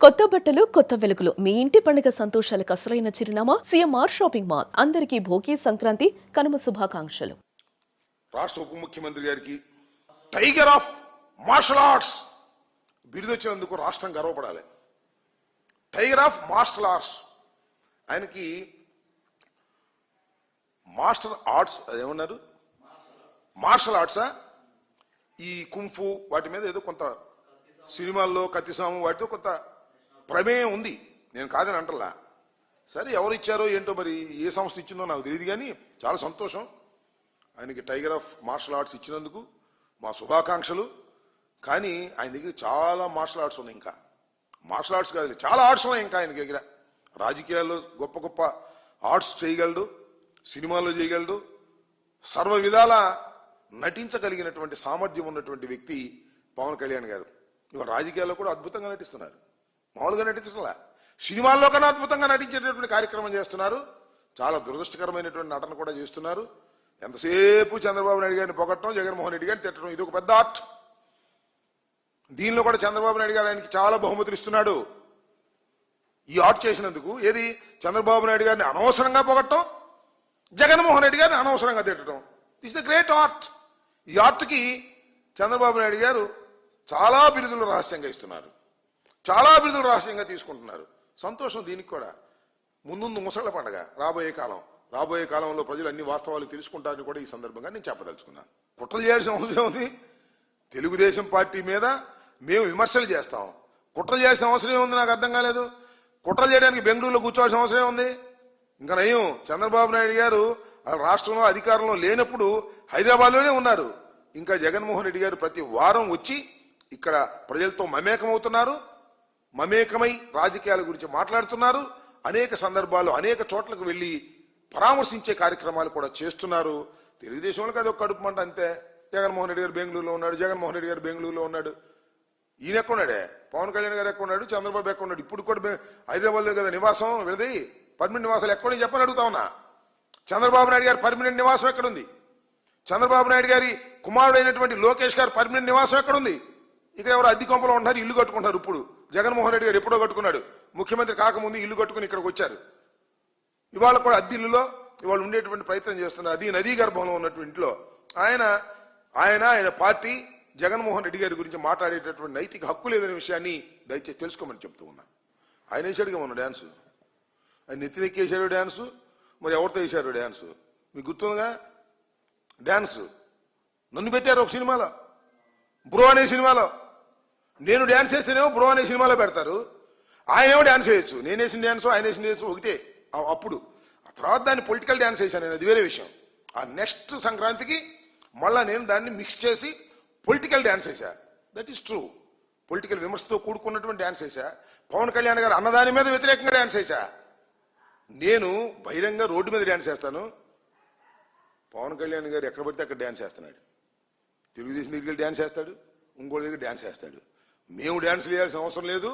కొత్త బట్టలు కొత్త వెలుగులు మీ ఇంటి పండుగ సంతోషాలకు అసలైన చిరునామా సిఎంఆర్ షాపింగ్ మాల్. అందరికీ భోగి సంక్రాంతి కనుమ శుభాకాంక్షలు. రాష్ట్ర ఉప ముఖ్యమంత్రి గారికి టైగర్ ఆఫ్ మార్షల్ ఆర్ట్స్ బిరుదొచ్చినందుకు రాష్ట్రం గర్వపడాలి. టైగర్ ఆఫ్ మార్షల్ ఆర్ట్స్, ఆయనకి మాస్టర్ ఆర్ట్స్ ఏమన్నారు, మార్షల్ ఆర్ట్సా, ఈ కుంఫు వాటి మీద ఏదో కొంత సినిమాల్లో కత్తిసాము వాటితో కొంత ప్రమేయం ఉంది, నేను కాదని అంటలా. సరే ఎవరు ఇచ్చారో ఏంటో, మరి ఏ సంస్థ ఇచ్చిందో నాకు తెలియదు, కానీ చాలా సంతోషం ఆయనకి టైగర్ ఆఫ్ మార్షల్ ఆర్ట్స్ ఇచ్చినందుకు మా శుభాకాంక్షలు. కానీ ఆయన దగ్గర చాలా మార్షల్ ఆర్ట్స్ ఉన్నాయి, ఇంకా మార్షల్ ఆర్ట్స్ కాదు, చాలా ఆర్ట్స్ ఉన్నాయి ఇంకా ఆయన దగ్గర. రాజకీయాల్లో గొప్ప గొప్ప ఆర్ట్స్ చేయగలడు, సినిమాల్లో చేయగలడు, సర్వ విధాల నటించగలిగినటువంటి సామర్థ్యం ఉన్నటువంటి వ్యక్తి పవన్ కళ్యాణ్ గారు. ఇవాళ రాజకీయాల్లో కూడా అద్భుతంగా నటిస్తున్నారు, మామూలుగా నటించట్లా, సినిమాల్లో కన్నా అద్భుతంగా నటించేటటువంటి కార్యక్రమం చేస్తున్నారు. చాలా దురదృష్టకరమైనటువంటి నటన కూడా చేస్తున్నారు. ఎంతసేపు చంద్రబాబు నాయుడు గారిని పొగట్టడం, జగన్మోహన్ రెడ్డి గారిని తిట్టడం, ఇది ఒక పెద్ద ఆర్ట్. దీనిలో కూడా చంద్రబాబు నాయుడు గారు ఆయనకి చాలా బహుమతులు ఇస్తున్నాడు ఈ ఆర్ట్ చేసినందుకు. ఏది, చంద్రబాబు నాయుడు గారిని అనవసరంగా పొగట్టడం, జగన్మోహన్ రెడ్డి గారిని అనవసరంగా తిట్టడం. This the great art. ఈ ఆర్ట్కి చంద్రబాబు నాయుడు గారు చాలా బిరుదులు రహస్యంగా ఇస్తున్నారు, చాలా బిరుదులు రహస్యంగా తీసుకుంటున్నారు. సంతోషం. దీనికి కూడా ముందు ముసళ్ల పండగ, రాబోయే కాలంలో ప్రజలు అన్ని వాస్తవాలు తెలుసుకుంటారని కూడా ఈ సందర్భంగా నేను చెప్పదలుచుకున్నాను. కుట్రలు చేయాల్సిన అవసరం ఉంది. తెలుగుదేశం పార్టీ మీద మేము విమర్శలు చేస్తాం, కుట్రలు చేయాల్సిన అవసరం ఏముంది, నాకు అర్థం కాలేదు. కుట్రలు చేయడానికి బెంగళూరులో కూర్చోవాల్సిన అవసరం ఏముంది? ఇంకా నయం, చంద్రబాబు నాయుడు గారు రాష్ట్రంలో అధికారంలో లేనప్పుడు హైదరాబాద్లోనే ఉన్నారు. ఇంకా జగన్మోహన్ రెడ్డి గారు ప్రతి వారం వచ్చి ఇక్కడ ప్రజలతో మమేకమవుతున్నారు, మమేకమై రాజకీయాల గురించి మాట్లాడుతున్నారు. అనేక సందర్భాలు అనేక చోట్లకు వెళ్లి పరామర్శించే కార్యక్రమాలు కూడా చేస్తున్నారు. తెలుగుదేశం వాళ్ళకి అది ఒక కడుపు మంట అంతే. జగన్మోహన్ రెడ్డి గారు బెంగళూరులో ఉన్నాడు, జగన్మోహన్ రెడ్డి గారు బెంగళూరులో ఉన్నాడు. ఈయన ఎక్కడున్నాడే, పవన్ కళ్యాణ్ గారు ఎక్కడున్నాడు, చంద్రబాబు ఎక్కడున్నాడు? ఇప్పుడు కూడా హైదరాబాద్లో కదా నివాసం, వీళ్ళది పర్మనెంట్ నివాసాలు ఎక్కడని చెప్పని అడుగుతా ఉన్నా. చంద్రబాబు నాయుడు గారి పర్మనెంట్ నివాసం ఎక్కడుంది? చంద్రబాబు నాయుడు గారి కుమారుడైనటువంటి లోకేష్ గారి పర్మనెంట్ నివాసం ఎక్కడుంది? ఇక్కడ ఎవరు అద్దె కొంపలో ఉంటున్నారు, ఇల్లు కట్టుకుంటారు. ఇప్పుడు జగన్మోహన్ రెడ్డి గారు ఎప్పుడో కట్టుకున్నాడు, ముఖ్యమంత్రి కాకముందు ఇల్లు కట్టుకుని ఇక్కడికి వచ్చారు. ఇవాళ కూడా అద్దెల్లులో ఇవాళ ఉండేటువంటి ప్రయత్నం చేస్తున్నారు. అది నదీ గర్భంలో ఉన్నటువంటి ఇంట్లో ఆయన పార్టీ జగన్మోహన్ రెడ్డి గారి గురించి మాట్లాడేటటువంటి నైతిక హక్కు లేదనే విషయాన్ని దయచేసి తెలుసుకోమని చెప్తూ ఉన్నా. ఆయన వేసాడుగా మన డ్యాన్సు, ఆయన నెత్తినెక్కేసాడు డ్యాన్సు, మరి ఎవరితో వేశారు డ్యాన్సు మీకు గుర్తుందిగా. డ్యాన్సు నన్ను పెట్టారు ఒక సినిమాలో, బ్రో అనే సినిమాలో. నేను డ్యాన్స్ వేస్తేనేమో బ్రో అనే సినిమాలో పెడతారు, ఆయనేమో డ్యాన్స్ వేయచ్చు. నేను వేసిన డ్యాన్స్ ఆయన వేసిన డ్యాన్స్ ఒకటే. అప్పుడు ఆ తర్వాత దాన్ని పొలిటికల్ డ్యాన్స్ వేసాను నేను, అది వేరే విషయం. ఆ నెక్స్ట్ సంక్రాంతికి మళ్ళా నేను దాన్ని మిక్స్ చేసి పొలిటికల్ డ్యాన్స్ వేసా. That is true. పొలిటికల్ విమర్శతో కూడుకున్నటువంటి డ్యాన్స్ వేసా. పవన్ కళ్యాణ్ గారు అన్నదాని మీద వ్యతిరేకంగా డ్యాన్స్ వేసా. నేను బహిరంగ రోడ్డు మీద డ్యాన్స్ చేస్తాను, పవన్ కళ్యాణ్ గారు ఎక్కడ పడితే అక్కడ డ్యాన్స్ చేస్తున్నాడు. తెలుగుదేశం దగ్గర డ్యాన్స్ చేస్తాడు, ఇంకోటి దగ్గర డ్యాన్స్ చేస్తాడు. మేము డ్యాన్స్ వేయాల్సిన అవసరం లేదు,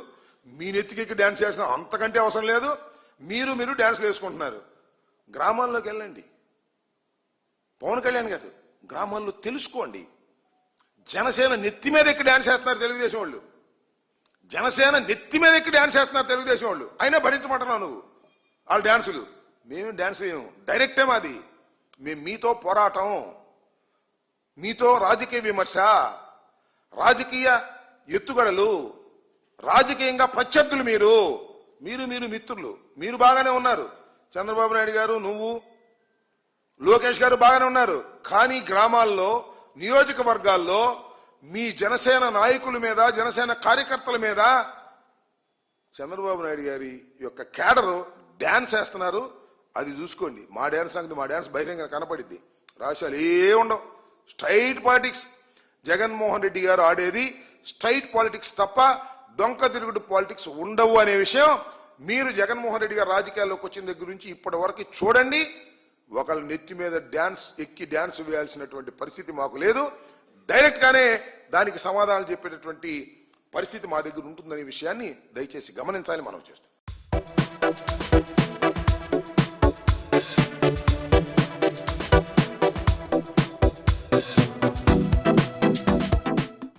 మీ నెత్తికి డ్యాన్స్ చేసిన అంతకంటే అవసరం లేదు. మీరు డ్యాన్స్లు వేసుకుంటున్నారు. గ్రామాల్లోకి వెళ్ళండి, పవన్ కళ్యాణ్ గారు గ్రామాల్లో తెలుసుకోండి. జనసేన నెత్తి మీద ఎక్కి డ్యాన్స్ చేస్తున్నారు తెలుగుదేశం వాళ్ళు, జనసేన నెత్తి మీద ఎక్కి డ్యాన్స్ చేస్తున్నారు తెలుగుదేశం వాళ్ళు. అయినా భరించమంటున్నావు నువ్వు వాళ్ళ డ్యాన్సులు. మేమేం డ్యాన్స్ వేయము, డైరెక్టే మాది. మేము మీతో పోరాటం, మీతో రాజకీయ విమర్శ, రాజకీయ ఎత్తుగడలు, రాజకీయంగా ప్రత్యర్థులు. మీరు మిత్రులు, మీరు బాగానే ఉన్నారు. చంద్రబాబు నాయుడు గారు, నువ్వు, లోకేష్ గారు బాగానే ఉన్నారు. కానీ గ్రామాల్లో, నియోజకవర్గాల్లో మీ జనసేన నాయకుల మీద, జనసేన కార్యకర్తల మీద చంద్రబాబు నాయుడు గారి యొక్క కేడరు డ్యాన్స్ వేస్తున్నారు. అది చూసుకోండి. మా డ్యాన్స్ అంటే మా డ్యాన్స్ బహిరంగ కనపడిద్ది. రాష్ట్రాలు ఏ ఉండవు, స్ట్రైట్ పాలిటిక్స్. జగన్మోహన్ రెడ్డి గారు ఆడేది స్ట్రైట్ పాలిటిక్స్ తప్ప డొంక తిరుగుడు పాలిటిక్స్ ఉండవు అనే విషయం మీరు జగన్మోహన్ రెడ్డి గారు రాజకీయాల్లోకి వచ్చిన దగ్గర నుంచి ఇప్పటి వరకు చూడండి. ఒకళ్ళ నెత్తి మీద ఎక్కి డ్యాన్స్ వేయాల్సినటువంటి పరిస్థితి మాకు లేదు. డైరెక్ట్ గానే దానికి సమాధానం చెప్పేటటువంటి పరిస్థితి మా దగ్గర ఉంటుందనే విషయాన్ని దయచేసి గమనించాలని మనం చేస్తాం.